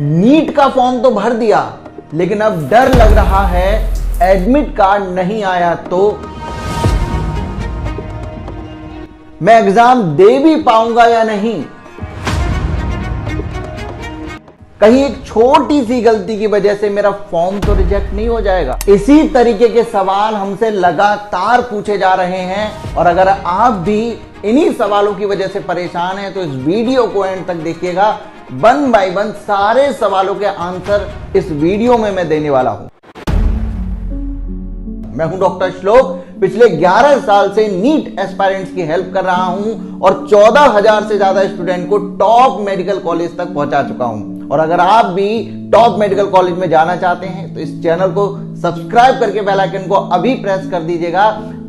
NEET का form तो भर दिया, लेकिन अब डर लग रहा है एडमिट कार्ड नहीं आया तो मैं एग्जाम दे भी पाऊंगा या नहीं। कहीं एक छोटी सी गलती की वजह से मेरा फॉर्म तो रिजेक्ट नहीं हो जाएगा। इसी तरीके के सवाल हमसे लगातार पूछे जा रहे हैं, और अगर आप भी इन्हीं सवालों की वजह से परेशान हैं तो इस वीडियो को एंड तक देखिएगा। वन बाय वन सारे सवालों के आंसर इस वीडियो में मैं देने वाला हूं। मैं हूं डॉक्टर श्लोक, पिछले 11 साल से नीट एस्पायरेंट्स की हेल्प कर रहा हूं और 14,000 से ज्यादा स्टूडेंट को टॉप मेडिकल कॉलेज तक पहुंचा चुका हूं। और अगर आप भी टॉप मेडिकल कॉलेज में जाना चाहते हैं तो इस चैनल को सब्सक्राइब करके बेल आइकन को अभी प्रेस कर दीजिएगा।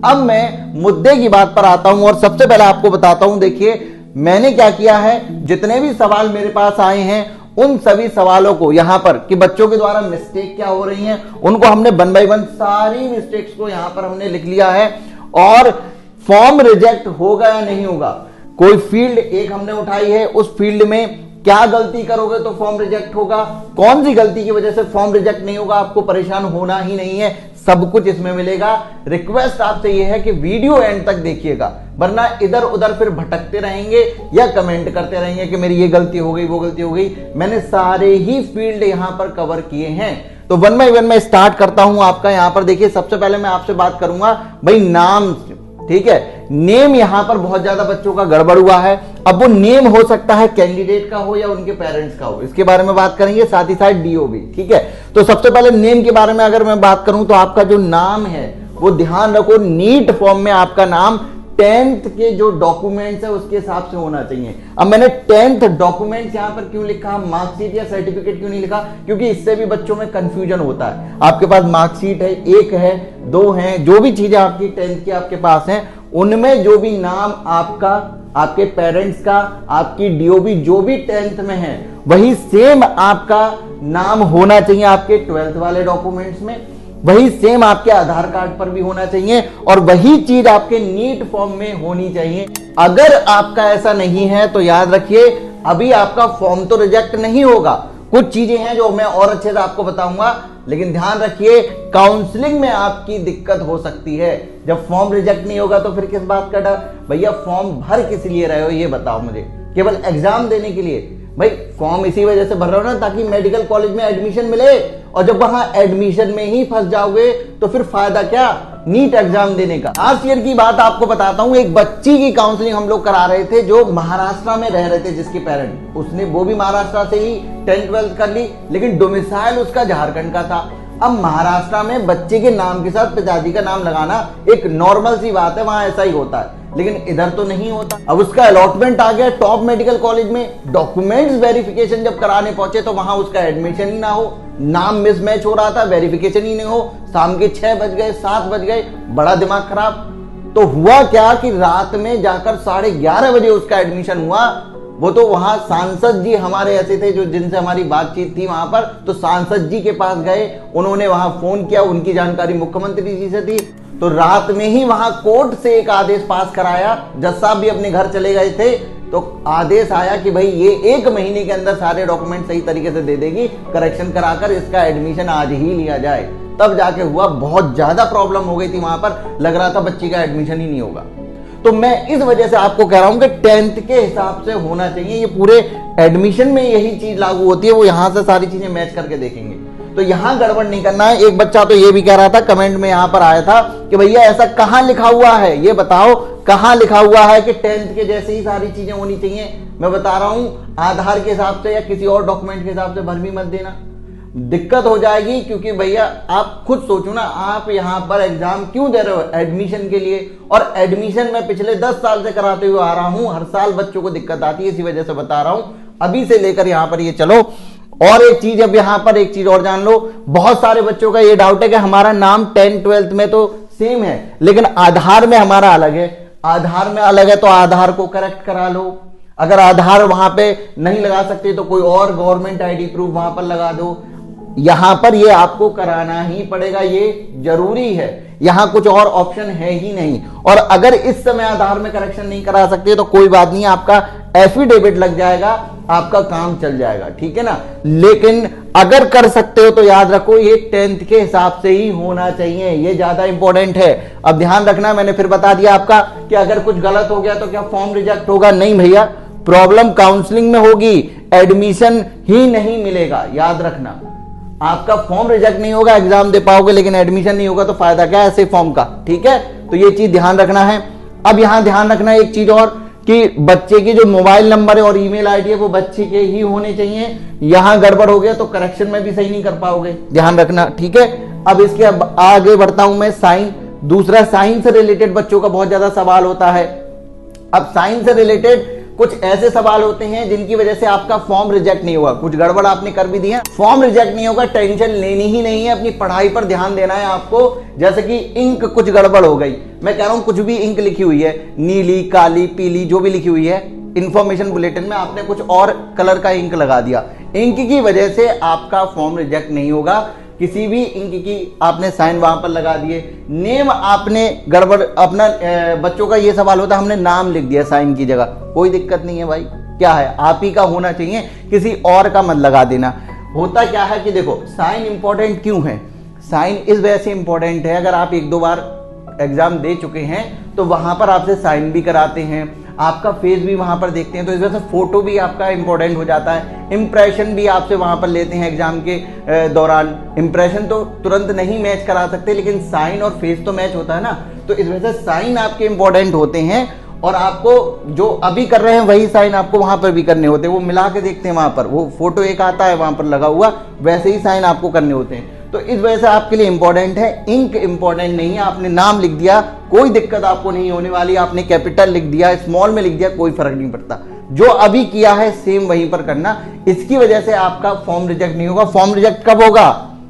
अब मैं मुद्दे की बात पर आता हूं और सबसे पहले आपको बताता हूं, देखिए मैंने क्या किया है। जितने भी सवाल मेरे पास आए हैं उन सभी सवालों को यहां पर कि बच्चों के द्वारा मिस्टेक क्या हो रही हैं उनको हमने वन बाय वन सारी मिस्टेक्स को यहां पर हमने लिख लिया है। और फॉर्म रिजेक्ट होगा या नहीं होगा, कोई फील्ड एक हमने उठाई है, उस फील्ड में क्या गलती करोगे तो फॉर्म रिजेक्ट होगा, कौन सी गलती की वजह से फॉर्म रिजेक्ट नहीं होगा, आपको परेशान होना ही नहीं है, सब कुछ इसमें मिलेगा। रिक्वेस्ट आपसे यह है कि वीडियो एंड तक देखिएगा, वरना इधर उधर फिर भटकते रहेंगे या कमेंट करते रहेंगे कि मेरी ये गलती हो गई वो गलती हो गई। मैंने सारे ही फील्ड यहां पर कवर किए हैं। तो वन बाय वन मैं स्टार्ट करता हूं आपका। यहां पर देखिए सबसे पहले मैं आपसे बात करूंगा भाई नाम, ठीक है। नेम यहां पर बहुत ज्यादा बच्चों का गड़बड़ हुआ है। अब वो नेम हो सकता है कैंडिडेट का हो या उनके पेरेंट्स का हो, इसके बारे में बात करेंगे, साथ ही साथ डीओ भी, ठीक है। तो सबसे पहले नेम के बारे में अगर मैं बात करूं तो आपका जो नाम है वो ध्यान रखो, नीट फॉर्म में आपका नाम 10th के जो डॉक्यूमेंट्स है उसके हिसाब से होना चाहिए। अब मैंने 10th डॉक्यूमेंट्स यहां पर क्यों लिखा, मार्कशीट या सर्टिफिकेट क्यों नहीं लिखा, क्योंकि इससे भी बच्चों में कंफ्यूजन होता है। आपके पास मार्कशीट है, एक है, दो हैं, जो भी चीजें आपकी 10th की आपके पास हैं उनमें जो भी नाम आपका, आपके पेरेंट्स का, आपकी डीओबी जो भी 10th में है वही सेम आपका नाम होना चाहिए आपके 12th वाले डॉक्यूमेंट्स में, वही सेम आपके आधार कार्ड पर भी होना चाहिए और वही चीज आपके नीट फॉर्म में होनी चाहिए। अगर आपका ऐसा नहीं है तो याद रखिए अभी आपका फॉर्म तो रिजेक्ट नहीं होगा। कुछ चीजें हैं जो मैं और अच्छे से आपको बताऊंगा, लेकिन ध्यान रखिए काउंसलिंग में आपकी दिक्कत हो सकती है। जब फॉर्म रिजेक्ट नहीं होगा तो फिर किस बात का डर। भैया फॉर्म भर किस लिए रहे हो ये बताओ मुझे, केवल एग्जाम देने के लिए? भाई फॉर्म इसी वजह से भर रहे हो ना ताकि मेडिकल कॉलेज में एडमिशन मिले, और जब वहां एडमिशन में ही फंस जाओगे तो फिर फायदा क्या नीट एग्जाम देने का। लास्ट ईयर की बात आपको बताता हूं, एक बच्ची की काउंसलिंग हम लोग करा रहे थे जो महाराष्ट्र में रह रहे थे, जिसके पेरेंट, उसने वो भी महाराष्ट्र से ही 10th-12th कर ली, लेकिन डोमिसाइल उसका झारखंड का था। अब महाराष्ट्र में बच्चे के नाम के साथ पिताजी का नाम लगाना एक नॉर्मल सी बात है, वहां ऐसा ही होता है, लेकिन इधर तो नहीं होता। अब उसका अलॉटमेंट आ गया टॉप मेडिकल कॉलेज में, डॉक्यूमेंट्स वेरिफिकेशन जब कराने पहुंचे तो वहां उसका एडमिशन ही ना हो, नाम मिसमैच हो रहा था, वेरिफिकेशन ही नहीं हो, शाम के 6 बज गए, 7 बज गए, बड़ा दिमाग खराब। तो हुआ क्या कि रात में जाकर 11:30 बजे उसका एडमिशन हुआ। वो तो वहां सांसद जी हमारे ऐसे थे जो जिनसे हमारी बातचीत थी वहां पर, तो सांसद जी के पास गए, उन्होंने वहां फोन किया, उनकी जानकारी मुख्यमंत्री जी से थी। तो रात में ही वहां कोर्ट से एक आदेश पास कराया, जज साहब भी अपने घर चले गए थे, तो आदेश आया कि भाई ये 1 महीने के अंदर सारे डॉक्यूमेंट सही तरीके से दे देगी, करेक्शन कराकर इसका एडमिशन आज ही लिया जाए। तब जाके हुआ, बहुत ज्यादा प्रॉब्लम हो गई थी वहां पर, लग रहा था बच्ची का एडमिशन ही नहीं होगा। तो मैं इस वजह से आपको कह रहा हूं कि 10th के हिसाब से होना चाहिए। ये पूरे एडमिशन में यही चीज लागू होती है, वो यहां से सारी चीजें मैच करके देखेंगे, तो यहां गड़बड़ नहीं करना है। एक बच्चा तो ये भी कह रहा था, कमेंट में यहां पर आया था कि भैया ऐसा कहां लिखा हुआ है, ये बताओ कहां लिखा हुआ है कि 10th के जैसे ही सारी चीजें होनी चाहिए। मैं बता रहा हूं आधार के हिसाब से या किसी और डॉक्यूमेंट के हिसाब से भर भी मत देना, दिक्कत हो जाएगी। क्योंकि भैया आप खुद सोचो ना, आप यहां पर एग्जाम क्यों दे रहे हो? एडमिशन के लिए। और एडमिशन मैं पिछले 10 साल से कराते हुए आ रहा हूं, हर साल बच्चों को दिक्कत आती है, इसी वजह से बता रहा हूं। अभी से लेकर यहां पर ये चलो। और एक चीज, अब यहां पर एक चीज और जान लो, बहुत सारे बच्चों का ये डाउट है कि हमारा नाम 10th-12th में तो सेम है, लेकिन आधार में हमारा अलग है। आधार में अलग है तो आधार को करेक्ट करा लो। अगर आधार वहां पे नहीं लगा सकते तो कोई और गवर्नमेंट आईडी प्रूफ वहां पर लगा दो। यहां पर ये आपको कराना ही पड़ेगा, ये जरूरी है, यहां कुछ और ऑप्शन है ही नहीं। और अगर इस समय आधार में करेक्शन नहीं करा सकते तो कोई बात नहीं, आपका एफिडेविट लग जाएगा, आपका काम चल जाएगा, ठीक है ना। लेकिन अगर कर सकते हो तो याद रखो ये 10th के हिसाब से ही होना चाहिए, ये ज्यादा इंपॉर्टेंट है। अब ध्यान रखना, मैंने फिर बता दिया आपका कि अगर कुछ गलत हो गया तो क्या फॉर्म रिजेक्ट होगा? नहीं भैया, प्रॉब्लम काउंसलिंग में होगी, एडमिशन ही नहीं मिलेगा। याद रखना, आपका फॉर्म रिजेक्ट नहीं होगा, एग्जाम दे पाओगे, लेकिन एडमिशन नहीं होगा तो फायदा क्या है ऐसे फॉर्म का, ठीक है। तो ये चीज ध्यान रखना है। अब यहां ध्यान रखना है एक चीज और, कि बच्चे की जो मोबाइल नंबर है और ईमेल आईडी है वो बच्चे के ही होने चाहिए। यहां गड़बड़ हो गया तो करेक्शन में भी सही नहीं कर पाओगे, ध्यान रखना, ठीक है। अब इसके आगे बढ़ता हूं मैं, साइन। दूसरा, साइन से रिलेटेड बच्चों का बहुत ज्यादा सवाल होता है। अब साइन से रिलेटेड कुछ ऐसे सवाल होते हैं जिनकी वजह से आपका फॉर्म रिजेक्ट नहीं हुआ, कुछ गड़बड़ आपने कर भी दी है, फॉर्म रिजेक्ट नहीं होगा, टेंशन लेनी ही नहीं है, अपनी पढ़ाई पर ध्यान देना है आपको। जैसे कि इंक कुछ गड़बड़ हो गई, मैं कह रहा हूं कुछ भी इंक लिखी हुई है, नीली, काली, पीली, जो भी लिखी हुई है, इंफॉर्मेशन बुलेटिन में आपने कुछ और कलर का इंक लगा दिया, इंक की वजह से आपका फॉर्म रिजेक्ट नहीं होगा। किसी भी इंक की आपने साइन वहां पर लगा दिए, नेम आपने गड़बड़, अपना बच्चों का ये सवाल होता है हमने नाम लिख दिया साइन की जगह, कोई दिक्कत नहीं है भाई, क्या है आप ही का होना चाहिए, किसी और का मत लगा देना। होता क्या है कि देखो साइन इंपॉर्टेंट क्यों है, साइन इस वजह से इंपॉर्टेंट है, अगर आप 1-2 बार एग्जाम दे चुके हैं तो वहां पर आपसे साइन भी कराते हैं, आपका फेस भी वहां पर देखते हैं, तो इस वजह से फोटो भी आपका इंपॉर्टेंट हो जाता है, इंप्रेशन भी आपसे वहां पर लेते हैं एग्जाम के दौरान। इंप्रेशन तो तुरंत नहीं मैच करा सकते, लेकिन साइन और फेस तो मैच होता है ना, तो इस वजह से साइन आपके इंपॉर्टेंट होते हैं। और आपको जो अभी कर रहे हैं वही साइन आपको वहां पर भी करने होते हैं, वो मिला के देखते हैं वहां पर, वो फोटो एक आता है वहां पर लगा हुआ, वैसे ही साइन आपको करने होते हैं। तो इस वजह से आपके लिए इंपॉर्टेंट है, इंक इंपॉर्टेंट नहीं है। आपने नाम लिख दिया, कोई दिक्कत आपको नहीं होने वाली, आपने कैपिटल लिख दिया, स्मॉल में लिख दिया, कोई फर्क नहीं पड़ता, जो अभी किया है सेम वहीं पर करना, इसकी वजह से आपका फॉर्म रिजेक्ट नहीं होगा। फॉर्म रिजेक्ट कब होगा?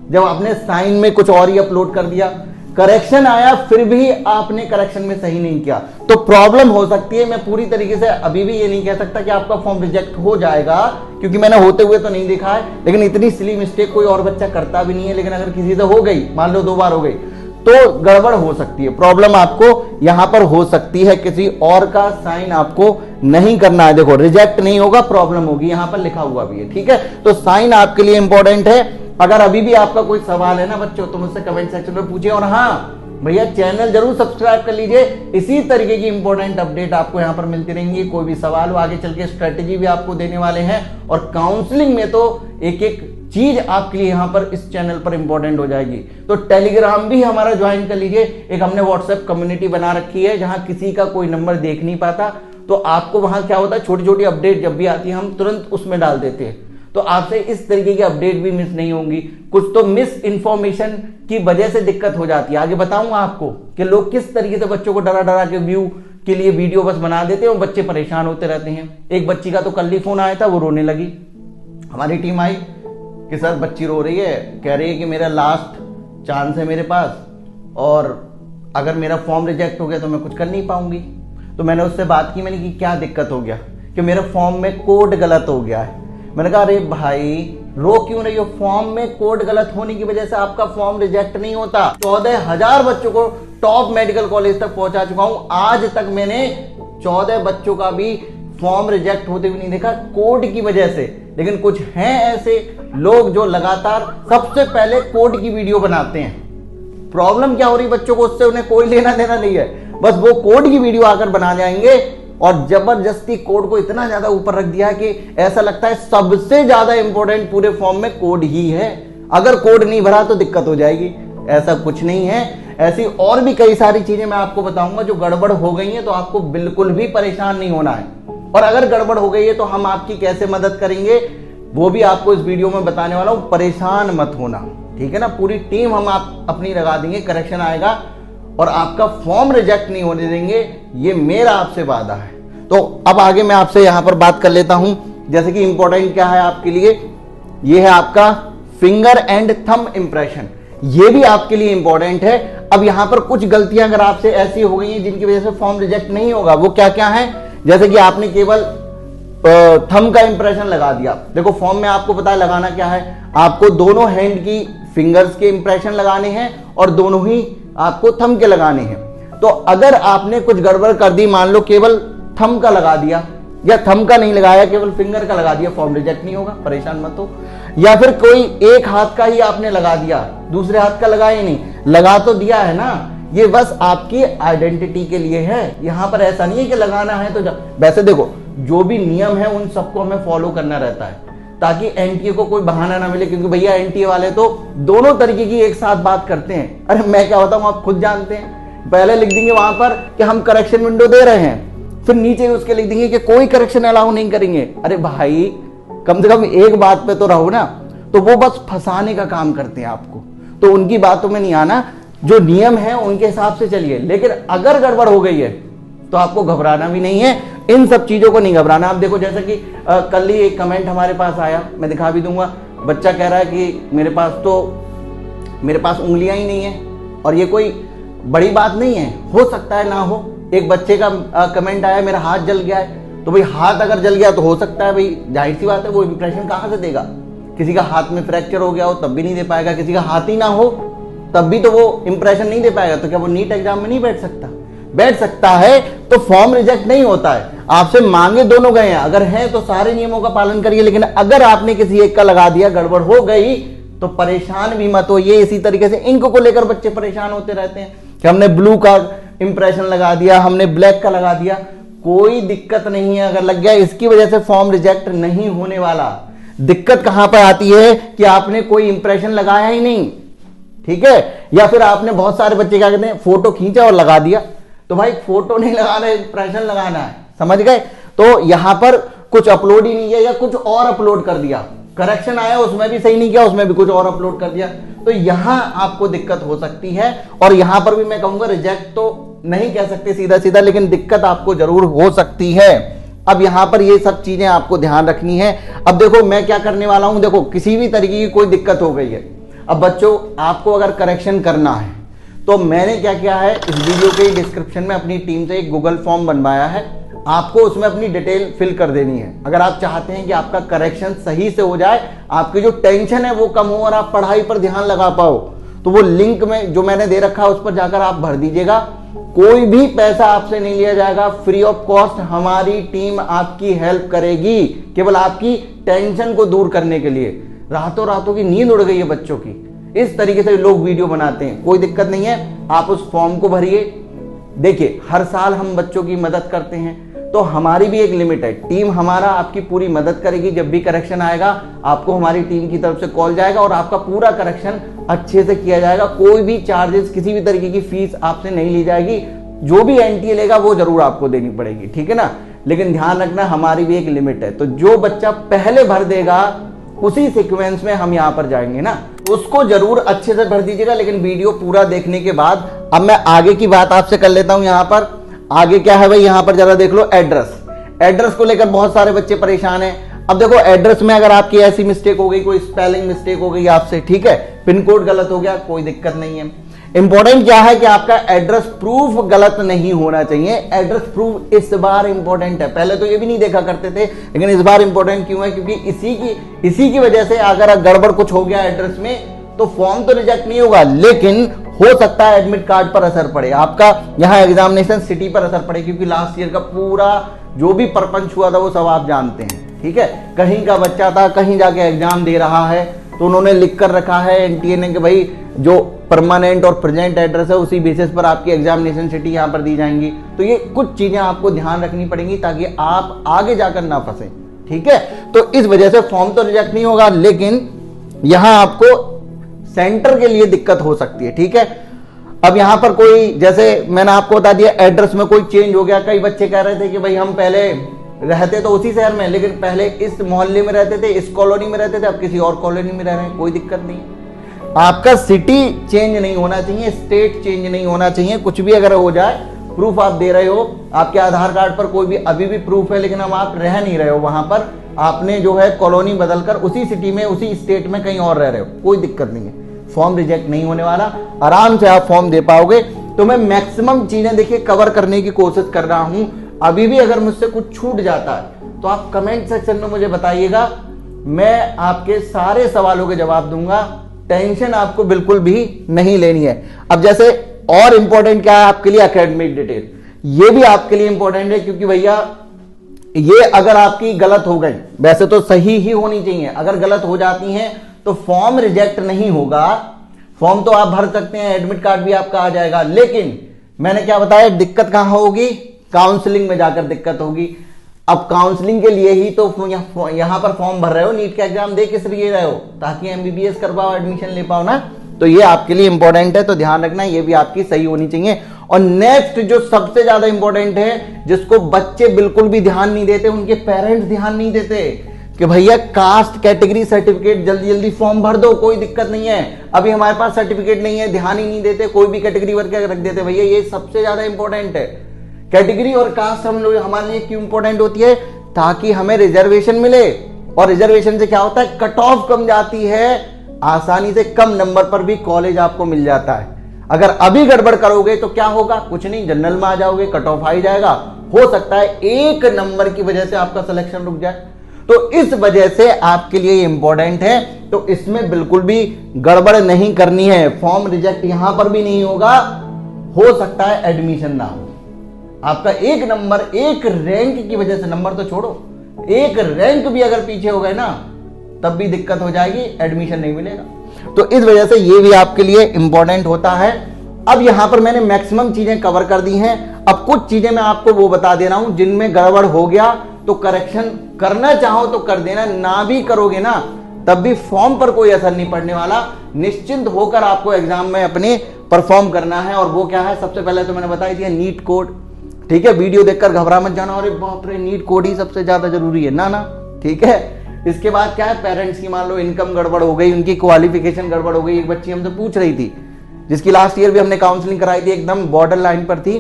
जब आपने साइन में कुछ और ही अपलोड कर दिया, करेक्शन आया फिर भी आपने करेक्शन में सही नहीं किया, तो प्रॉब्लम हो सकती है। मैं पूरी तरीके से अभी भी ये नहीं कह सकता कि आपका फॉर्म रिजेक्ट हो जाएगा, क्योंकि मैंने होते हुए तो नहीं देखा है, लेकिन इतनी सिली मिस्टेक कोई और बच्चा करता भी नहीं है, लेकिन अगर किसी से हो गई, मान लो 2 बार हो गई, तो गड़बड़ हो सकती है, प्रॉब्लम आपको यहां पर हो सकती है, किसी और का साइन आपको नहीं करना है। देखो रिजेक्ट नहीं होगा, प्रॉब्लम होगी, यहां पर लिखा हुआ भी है, ठीक है। तो साइन आपके लिए इंपॉर्टेंट है। अगर अभी भी आपका कोई सवाल है ना बच्चों, तो मुझसे कमेंट सेक्शन में पूछिए, और हाँ भैया चैनल जरूर सब्सक्राइब कर लीजिए, इसी तरीके की इंपॉर्टेंट अपडेट आपको यहां पर मिलती रहेंगी। कोई भी सवाल हो, आगे चल के स्ट्रेटेजी भी आपको देने वाले हैं, और काउंसलिंग में तो एक एक चीज आपके लिए यहां पर इस चैनल पर इंपॉर्टेंट हो जाएगी। तो टेलीग्राम भी हमारा ज्वाइन कर लीजिए, एक हमने व्हाट्सएप कम्युनिटी बना रखी है, जहां किसी का कोई नंबर देख नहीं पाता, तो आपको वहां क्या होता है, छोटी छोटी अपडेट जब भी आती है हम तुरंत उसमें डाल देते हैं, तो आपसे इस तरीके की अपडेट भी मिस नहीं होंगी। कुछ तो मिस इंफॉर्मेशन की वजह से दिक्कत हो जाती है, आगे बताऊंगा आपको कि लोग किस तरीके से बच्चों को डरा डरा के व्यू के लिए वीडियो बस बना देते हैं और बच्चे परेशान होते रहते हैं। एक बच्ची का तो कल ही फोन आया था, वो रोने लगी, हमारी टीम आई कि सर बच्ची रो रही है, कह रही है कि मेरा लास्ट चांस है मेरे पास, और अगर मेरा फॉर्म रिजेक्ट हो गया तो मैं कुछ कर नहीं पाऊंगी। तो मैंने उससे बात की, मैंने की क्या दिक्कत हो गया, कि मेरे फॉर्म में कोड गलत हो गया है। मैंने कहा अरे भाई रो क्यों रही हो, फॉर्म में कोड गलत होने की वजह से आपका फॉर्म रिजेक्ट नहीं होता। 14,000 बच्चों को टॉप मेडिकल कॉलेज तक पहुंचा चुका हूं, आज तक मैंने 14 बच्चों का भी फॉर्म रिजेक्ट होते हुए नहीं देखा कोड की वजह से। लेकिन कुछ हैं ऐसे लोग जो लगातार सबसे पहले कोड की वीडियो बनाते हैं। प्रॉब्लम क्या हो रही बच्चों को, उससे उन्हें कोई लेना देना नहीं है, बस वो कोड की वीडियो आकर बना जाएंगे, और जबरदस्ती कोड को इतना ज्यादा ऊपर रख दिया कि ऐसा लगता है सबसे ज्यादा इंपॉर्टेंट पूरे फॉर्म में कोड ही है, अगर कोड नहीं भरा तो दिक्कत हो जाएगी। ऐसा कुछ नहीं है, ऐसी और भी कई सारी चीजें मैं आपको बताऊंगा जो गड़बड़ हो गई हैं, तो आपको बिल्कुल भी परेशान नहीं होना है। और अगर गड़बड़ हो गई है तो हम आपकी कैसे मदद करेंगे वो भी आपको इस वीडियो में बताने वाला हूं, परेशान मत होना, ठीक है ना। पूरी टीम हम आप अपनी लगा देंगे, करेक्शन आएगा और आपका फॉर्म रिजेक्ट नहीं होने देंगे, ये मेरा आपसे वादा है। तो अब आगे मैं आपसे यहां पर बात कर लेता हूं, जैसे कि इंपॉर्टेंट क्या है आपके लिए, ये है आपका फिंगर एंड थंब इंप्रेशन, ये भी आपके लिए इंपॉर्टेंट है। अब यहां पर कुछ गलतियां अगर आपसे ऐसी हो गई हैं जिनकी वजह से फॉर्म रिजेक्ट नहीं होगा, वो क्या क्या है, जैसे कि आपने केवल थंब का इंप्रेशन लगा दिया। देखो फॉर्म में आपको पता है लगाना क्या है, आपको दोनों हैंड की फिंगर्स के इंप्रेशन लगाने हैं और दोनों ही आपको थंब के लगाने हैं। तो अगर आपने कुछ गड़बड़ कर दी, मान लो केवल थंब का लगा दिया, या थंब का नहीं लगाया, केवल फिंगर का लगा दिया, फॉर्म रिजेक्ट नहीं होगा, परेशान मत हो। या फिर कोई एक हाथ का ही आपने लगा दिया, दूसरे हाथ का लगाया ही नहीं, लगा तो दिया है ना, ये बस आपकी आइडेंटिटी के लिए है। यहां पर ऐसा नहीं है कि लगाना है तो वैसे देखो जो भी नियम है उन सबको हमें फॉलो करना रहता है ताकि एनटीए को कोई बहाना ना मिले, क्योंकि भैया एनटीए वाले तो दोनों तरीके की एक साथ बात करते हैं। अरे मैं क्या बताऊं, आप खुद जानते हैं, पहले लिख देंगे वहां पर कि हम करेक्शन विंडो दे रहे हैं, फिर नीचे उसके लिख देंगे कि कोई करेक्शन अलाउ नहीं करेंगे। अरे भाई कम से कम एक बात पे तो रहो ना, तो वो बस फंसाने का काम करते हैं आपको, तो उनकी बातों में नहीं आना, जो नियम है उनके हिसाब से चलिए। लेकिन अगर गड़बड़ हो गई है तो आपको घबराना भी नहीं है, इन सब चीजों को नहीं घबराना। आप देखो जैसे कि कल ही एक कमेंट हमारे पास आया, मैं दिखा भी दूंगा, बच्चा कह रहा है कि मेरे पास उंगलियां ही नहीं है, और ये कोई बड़ी बात नहीं है, हो सकता है ना हो। एक बच्चे का कमेंट आया मेरा हाथ जल गया है, तो भाई हाथ अगर जल गया तो हो सकता है, भाई जाहिर सी बात है, वो इंप्रेशन कहां से देगा। किसी का हाथ में फ्रैक्चर हो गया हो तब भी नहीं दे पाएगा, किसी का हाथ ही ना हो तब भी तो वो इंप्रेशन नहीं दे पाएगा। तो क्या वो नीट एग्जाम में नहीं बैठ सकता? बैठ सकता है, तो फॉर्म रिजेक्ट नहीं होता है। आपसे मांगे दोनों गए हैं, अगर है तो सारे नियमों का पालन करिए, लेकिन अगर आपने किसी एक का लगा दिया, गड़बड़ हो गई, तो परेशान भी मत होइए। इसी तरीके से इंक को लेकर बच्चे परेशान होते रहते हैं कि हमने ब्लू का इंप्रेशन लगा दिया, हमने ब्लैक का लगा दिया, कोई दिक्कत नहीं है। अगर लग गया इसकी वजह से फॉर्म रिजेक्ट नहीं होने वाला। दिक्कत कहां पर आती है कि आपने कोई इंप्रेशन लगाया ही नहीं, ठीक है, या फिर आपने, बहुत सारे बच्चे क्या कहते हैं, फोटो खींचा और लगा दिया। तो भाई फोटो नहीं लगाना है, इंप्रेशन लगाना है, समझ गए। तो यहां पर कुछ अपलोड ही नहीं किया या कुछ और अपलोड कर दिया, करेक्शन आया उसमें भी सही नहीं किया, उसमें भी कुछ और अपलोड कर दिया, तो यहां आपको दिक्कत हो सकती है। और यहां पर भी मैं कहूंगा रिजेक्ट तो नहीं कह सकते सीधा सीधा, लेकिन दिक्कत आपको जरूर हो सकती है। अब यहां पर ये सब चीजें आपको ध्यान रखनी है। अब देखो मैं क्या करने वाला हूं, देखो किसी भी तरीके की कोई दिक्कत हो गई है, अब बच्चों आपको अगर करेक्शन करना है तो मैंने क्या किया है, इस वीडियो के डिस्क्रिप्शन में अपनी टीम से एक गूगल फॉर्म बनवाया है, आपको उसमें अपनी डिटेल फिल कर देनी है। अगर आप चाहते हैं कि आपका करेक्शन सही से हो जाए, आपकी जो टेंशन है वो कम हो और आप पढ़ाई पर ध्यान लगा पाओ, तो वो लिंक में जो मैंने दे रखा है उस पर जाकर आप भर दीजिएगा। कोई भी पैसा आपसे नहीं लिया जाएगा, फ्री ऑफ कॉस्ट हमारी टीम आपकी हेल्प करेगी, केवल आपकी टेंशन को दूर करने के लिए। रातों रातों की नींद उड़ गई है बच्चों की, इस तरीके से लोग वीडियो बनाते हैं, कोई दिक्कत नहीं है, आप उस फॉर्म को भरिए। देखिए हर साल हम बच्चों की मदद करते हैं, तो हमारी भी एक लिमिट है, टीम हमारा आपकी पूरी मदद करेगी। जब भी करेक्शन आएगा आपको हमारी टीम की तरफ से कॉल जाएगा और आपका पूरा करेक्शन अच्छे से किया जाएगा। कोई भी चार्जेस, किसी भी तरीके की फीस आपसे नहीं ली जाएगी, जो भी एनटीए लेगा वो जरूर आपको देनी पड़ेगी, ठीक है ना। लेकिन ध्यान रखना हमारी भी एक लिमिट है, तो जो बच्चा पहले भर देगा उसी सीक्वेंस में हम यहां पर जाएंगे ना, उसको जरूर अच्छे से भर दीजिएगा। लेकिन वीडियो पूरा देखने के बाद अब मैं आगे की बात आपसे कर लेता हूं। यहां पर आगे क्या है भाई, यहां पर जरा देख लो, एड्रेस को लेकर बहुत सारे बच्चे परेशान हैं। अब देखो एड्रेस में अगर आपकी ऐसी मिस्टेक हो गई, कोई स्पेलिंग मिस्टेक हो गई आपसे, ठीक है, पिन कोड गलत हो गया, कोई दिक्कत नहीं है। इंपॉर्टेंट क्या है कि आपका एड्रेस प्रूफ गलत नहीं होना चाहिए। एड्रेस प्रूफ इस बार इंपॉर्टेंट है, पहले तो ये भी नहीं देखा करते थे, लेकिन इस बार इंपॉर्टेंट क्यों है, क्योंकि इसी की वजह से अगर गड़बड़ कुछ हो गया एड्रेस में तो फॉर्म तो रिजेक्ट नहीं होगा, लेकिन हो सकता है एडमिट कार्ड पर असर पड़े, आपका यहाँ एग्जामिनेशन सिटी पर असर पड़े, क्योंकि लास्ट ईयर का पूरा जो भी परपंच हुआ था वो सब आप जानते हैं, ठीक है। कहीं का बच्चा था, कहीं जाके एग्जाम दे रहा है, तो उन्होंने लिख कर रखा है एनटीए ने कि भाई जो परमानेंट और प्रेजेंट एड्रेस है उसी बेसिस पर आपकी एग्जामिनेशन सिटी यहाँ पर दी जाएंगी। तो ये कुछ चीजें आपको ध्यान रखनी पड़ेंगी ताकि आप आगे जाकर ना फंसे, ठीक है। तो इस वजह से फॉर्म तो रिजेक्ट नहीं होगा, लेकिन यहां आपको सेंटर के लिए दिक्कत हो सकती है, ठीक है। अब यहां पर कोई, जैसे मैंने आपको बता दिया एड्रेस में कोई चेंज हो गया, कई बच्चे कह रहे थे कि भाई हम पहले रहते तो उसी शहर में, लेकिन पहले इस मोहल्ले में रहते थे, इस कॉलोनी में रहते थे, अब किसी और कॉलोनी में रह रहे हैं, कोई दिक्कत नहीं। आपका सिटी चेंज नहीं होना चाहिए, स्टेट चेंज नहीं होना चाहिए, कुछ भी अगर हो जाए, प्रूफ आप दे रहे हो, आपके आधार कार्ड पर कोई भी अभी भी प्रूफ है, लेकिन अब आप रह नहीं रहे हो वहां पर, आपने जो है कॉलोनी बदलकर उसी सिटी में, उसी स्टेट में कहीं और रह रहे हो, कोई दिक्कत नहीं है, फॉर्म रिजेक्ट नहीं होने वाला, आराम से आप फॉर्म दे पाओगे। तो मैं मैक्सिमम चीजें देखिए कवर करने की कोशिश कर रहा हूं। अभी भी अगर मुझसे कुछ छूट जाता है तो आप कमेंट सेक्शन में मुझे बताइएगा, मैं आपके सारे सवालों के जवाब दूंगा, टेंशन आपको बिल्कुल भी नहीं लेनी है। अब जैसे और इंपॉर्टेंट क्या है आपके लिए, एकेडमिक डिटेल, ये भी आपके लिए इंपॉर्टेंट है, क्योंकि भैया ये अगर आपकी गलत हो गई, वैसे तो सही ही होनी चाहिए, अगर गलत हो जाती हैं तो फॉर्म रिजेक्ट नहीं होगा, फॉर्म तो आप भर सकते हैं, एडमिट कार्ड भी आपका आ जाएगा। लेकिन मैंने क्या बताया, दिक्कत कहां होगी, काउंसलिंग में जाकर दिक्कत होगी। अब काउंसलिंग के लिए ही तो यहां पर फॉर्म भर रहे हो, नीट का एग्जाम दे किस लिए रहे हो, ताकि एमबीबीएस कर पाओ, एडमिशन ले पाओ ना। तो ये आपके लिए इंपॉर्टेंट है, तो ध्यान रखना, ये भी आपकी सही होनी चाहिए। और नेक्स्ट जो सबसे ज्यादा इंपॉर्टेंट है, जिसको बच्चे बिल्कुल भी ध्यान नहीं देते, उनके पेरेंट्स ध्यान नहीं देते, कि भैया कास्ट कैटेगरी सर्टिफिकेट जल्दी जल्दी फॉर्म भर दो, कोई दिक्कत नहीं है, अभी हमारे पास सर्टिफिकेट नहीं है, ध्यान ही नहीं देते, कोई भी कैटेगरी भर के रख देते। भैया ये सबसे ज्यादा इंपॉर्टेंट है। कैटेगरी और कास्ट हम लोग हमारे लिए क्यों इंपॉर्टेंट होती है, ताकि हमें रिजर्वेशन मिले, और रिजर्वेशन से क्या होता है, कट ऑफ कम जाती है, आसानी से कम नंबर पर भी कॉलेज आपको मिल जाता है। अगर अभी गड़बड़ करोगे तो क्या होगा, कुछ नहीं, जनरल में आ जाओगे, कट ऑफ आ ही जाएगा, हो सकता है एक नंबर की वजह से आपका सिलेक्शन रुक जाए। तो इस वजह से आपके लिए इंपॉर्टेंट है, तो इसमें बिल्कुल भी गड़बड़ नहीं करनी है। फॉर्म रिजेक्ट यहां पर भी नहीं होगा, हो सकता है एडमिशन ना हो, आपका एक नंबर, एक रैंक की वजह से, नंबर तो छोड़ो, एक रैंक भी अगर पीछे हो गए ना, तब भी दिक्कत हो जाएगी, एडमिशन नहीं मिलेगा। तो इस वजह से ये भी आपके लिए इंपॉर्टेंट होता है। अब यहां पर मैंने मैक्सिमम चीजें कवर कर दी हैं, अब कुछ चीजें मैं आपको वो बता दे रहा हूं जिनमें गड़बड़ हो गया तो करेक्शन करना चाहो तो कर देना, ना भी करोगे ना तब भी फॉर्म पर कोई असर नहीं पड़ने वाला। निश्चिंत होकर आपको एग्जाम में अपने परफॉर्म करना है। और वो क्या है, सबसे पहले तो मैंने बताई दिया नीट कोड, ठीक है, वीडियो देखकर घबरा मत जाना, अरे बाप रे नीट कोड ही सबसे ज्यादा जरूरी है, ना, ठीक है। इसके बाद क्या है, पेरेंट्स की मान लो इनकम गड़बड़ हो गई, उनकी क्वालिफिकेशन गड़बड़ हो गई। एक बच्ची हमसे पूछ रही थी, जिसकी लास्ट ईयर भी हमने काउंसलिंग कराई थी, एकदम बॉर्डर लाइन पर थी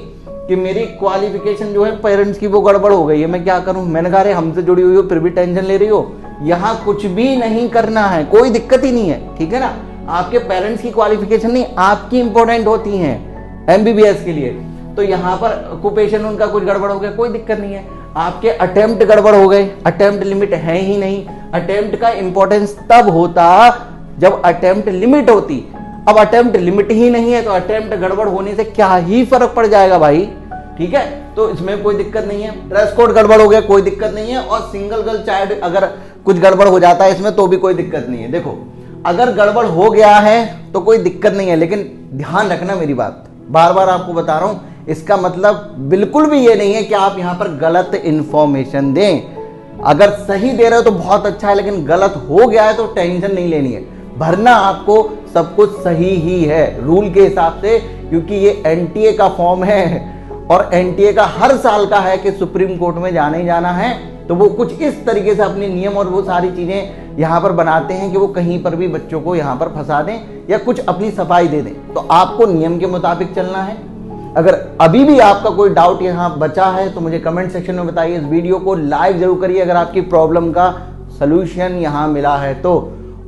कि मेरी क्वालिफिकेशन जो है पेरेंट्स की वो गड़बड़ हो गई है, मैं क्या करूं। मैंने कहा अरे हमसे जुड़ी हुई हो फिर भी टेंशन ले रही हो, यहां कुछ भी नहीं करना है, कोई दिक्कत ही नहीं है, ठीक है ना। आपके पेरेंट्स की क्वालिफिकेशन नहीं, आपकी इंपॉर्टेंट होती है एमबीबीएस के लिए। तो यहां पर ऑक्यूपेशन उनका कुछ गड़बड़ हो गया, कोई दिक्कत नहीं है। आपके अटेम्प्ट गड़बड़ हो गए, अटेम्प्ट लिमिट है ही नहीं। अटेम्प्ट का इंपॉर्टेंस तब होता जब अटेम्प्ट लिमिट होती, अब अटेम्प्ट लिमिट ही नहीं है, तो अटेम्प्ट गड़बड़ होने से क्या ही फर्क पड़ जाएगा भाई, ठीक है। तो इसमें कोई दिक्कत नहीं है। ड्रेस कोड गड़बड़ हो गया, कोई दिक्कत नहीं है। और सिंगल गर्ल चाइल्ड अगर कुछ गड़बड़ हो जाता है इसमें तो भी कोई दिक्कत नहीं है। देखो अगर गड़बड़ हो गया है तो कोई दिक्कत नहीं है, लेकिन ध्यान रखना मेरी बात, बार बार आपको बता रहा हूं, इसका मतलब बिल्कुल भी ये नहीं है कि आप यहां पर गलत इंफॉर्मेशन दें। अगर सही दे रहे हो तो बहुत अच्छा है, लेकिन गलत हो गया है तो टेंशन नहीं लेनी है। भरना आपको सब कुछ सही ही है रूल के हिसाब से, क्योंकि ये एनटीए का फॉर्म है और एनटीए का हर साल का है कि सुप्रीम कोर्ट में जाना ही जाना है। तो वो कुछ इस तरीके से अपने नियम और वो सारी चीजें यहां पर बनाते हैं कि वो कहीं पर भी बच्चों को यहां पर फंसा दें या कुछ अपनी सफाई दे दें। तो आपको नियम के मुताबिक चलना है। अगर अभी भी आपका कोई डाउट यहां बचा है तो मुझे कमेंट सेक्शन में बताइए। इस वीडियो को लाइक जरूर करिए अगर आपकी प्रॉब्लम का सलूशन यहां मिला है तो,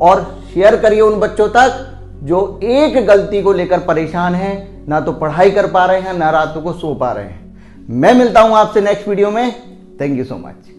और शेयर करिए उन बच्चों तक जो एक गलती को लेकर परेशान हैं, ना तो पढ़ाई कर पा रहे हैं ना रातों को सो पा रहे हैं। मैं मिलता हूं आपसे नेक्स्ट वीडियो में। Thank you so much.